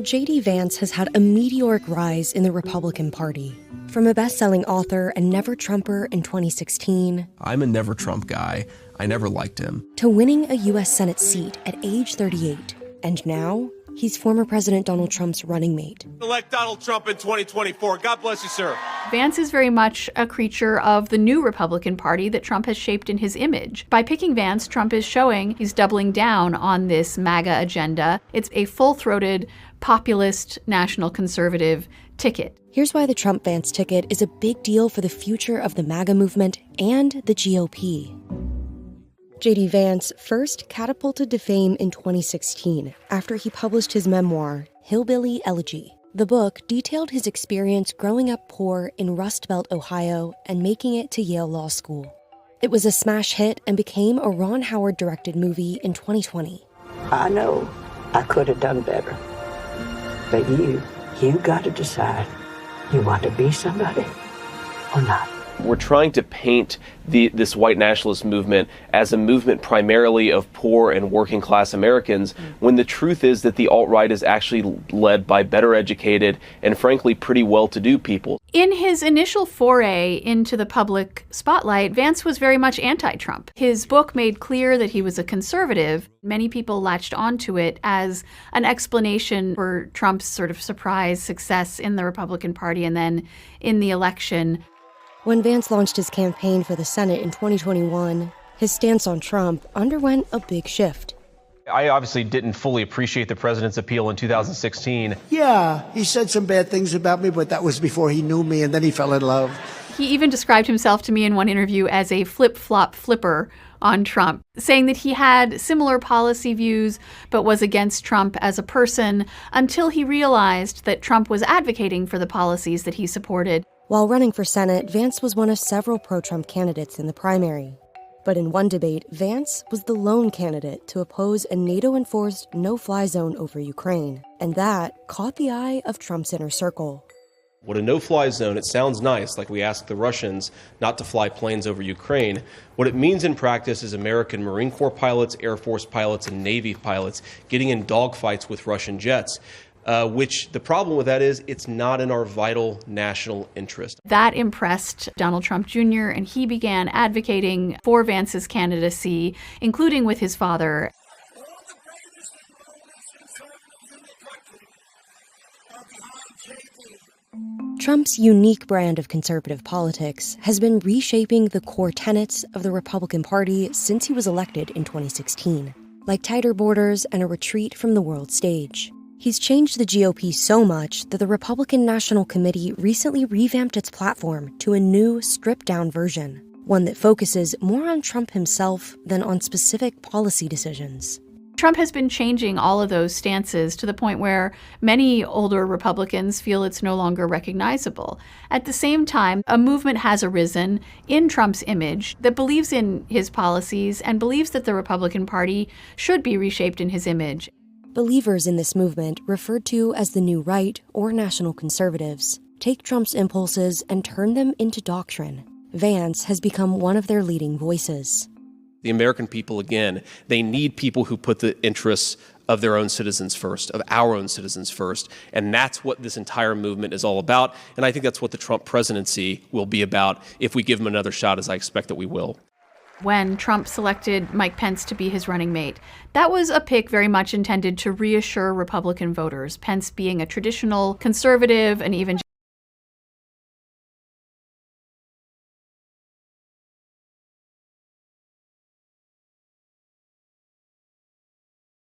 J.D. Vance has had a meteoric rise in the Republican Party. From a best-selling author and never-Trumper in 2016... I'm a never-Trump guy. I never liked him. ...to winning a U.S. Senate seat at age 38. And now, he's former President Donald Trump's running mate. Elect Donald Trump in 2024. God bless you, sir. Vance is very much a creature of the new Republican Party that Trump has shaped in his image. By picking Vance, Trump is showing he's doubling down on this MAGA agenda. It's a full-throated, populist, national conservative ticket. Here's why the Trump-Vance ticket is a big deal for the future of the MAGA movement and the GOP. J.D. Vance first catapulted to fame in 2016 after he published his memoir, Hillbilly Elegy. The book detailed his experience growing up poor in Rust Belt, Ohio, and making it to Yale Law School. It was a smash hit and became a Ron Howard-directed movie in 2020. I know I could have done better, but you got to decide. You want to be somebody or not? We're trying to paint this white nationalist movement as a movement primarily of poor and working class Americans, when the truth is that the alt-right is actually led by better educated and frankly pretty well-to-do people. In his initial foray into the public spotlight, Vance was very much anti-Trump. His book made clear that he was a conservative. Many people latched onto it as an explanation for Trump's sort of surprise success in the Republican Party and then in the election. When Vance launched his campaign for the Senate in 2021, his stance on Trump underwent a big shift. I obviously didn't fully appreciate the president's appeal in 2016. Yeah, he said some bad things about me, but that was before he knew me, and then he fell in love. He even described himself to me in one interview as a flip-flop flipper on Trump, saying that he had similar policy views but was against Trump as a person until he realized that Trump was advocating for the policies that he supported. While running for Senate, Vance was one of several pro-Trump candidates in the primary. But in one debate, Vance was the lone candidate to oppose a NATO-enforced no-fly zone over Ukraine, and that caught the eye of Trump's inner circle. What a no-fly zone, it sounds nice, like we asked the Russians not to fly planes over Ukraine. What it means in practice is American Marine Corps pilots, Air Force pilots, and Navy pilots getting in dogfights with Russian jets. Which the problem with that is it's not in our vital national interest. That impressed Donald Trump Jr., and he began advocating for Vance's candidacy, including with his father. Trump's unique brand of conservative politics has been reshaping the core tenets of the Republican Party since he was elected in 2016, like tighter borders and a retreat from the world stage. He's changed the GOP so much that the Republican National Committee recently revamped its platform to a new, stripped-down version, one that focuses more on Trump himself than on specific policy decisions. Trump has been changing all of those stances to the point where many older Republicans feel it's no longer recognizable. At the same time, a movement has arisen in Trump's image that believes in his policies and believes that the Republican Party should be reshaped in his image. Believers in this movement, referred to as the New Right or National Conservatives, take Trump's impulses and turn them into doctrine. Vance has become one of their leading voices. The American people, again, they need people who put the interests of their own citizens first, of our own citizens first. And that's what this entire movement is all about. And I think that's what the Trump presidency will be about if we give him another shot, as I expect that we will. When Trump selected Mike Pence to be his running mate, that was a pick very much intended to reassure Republican voters, Pence being a traditional conservative, an evangelical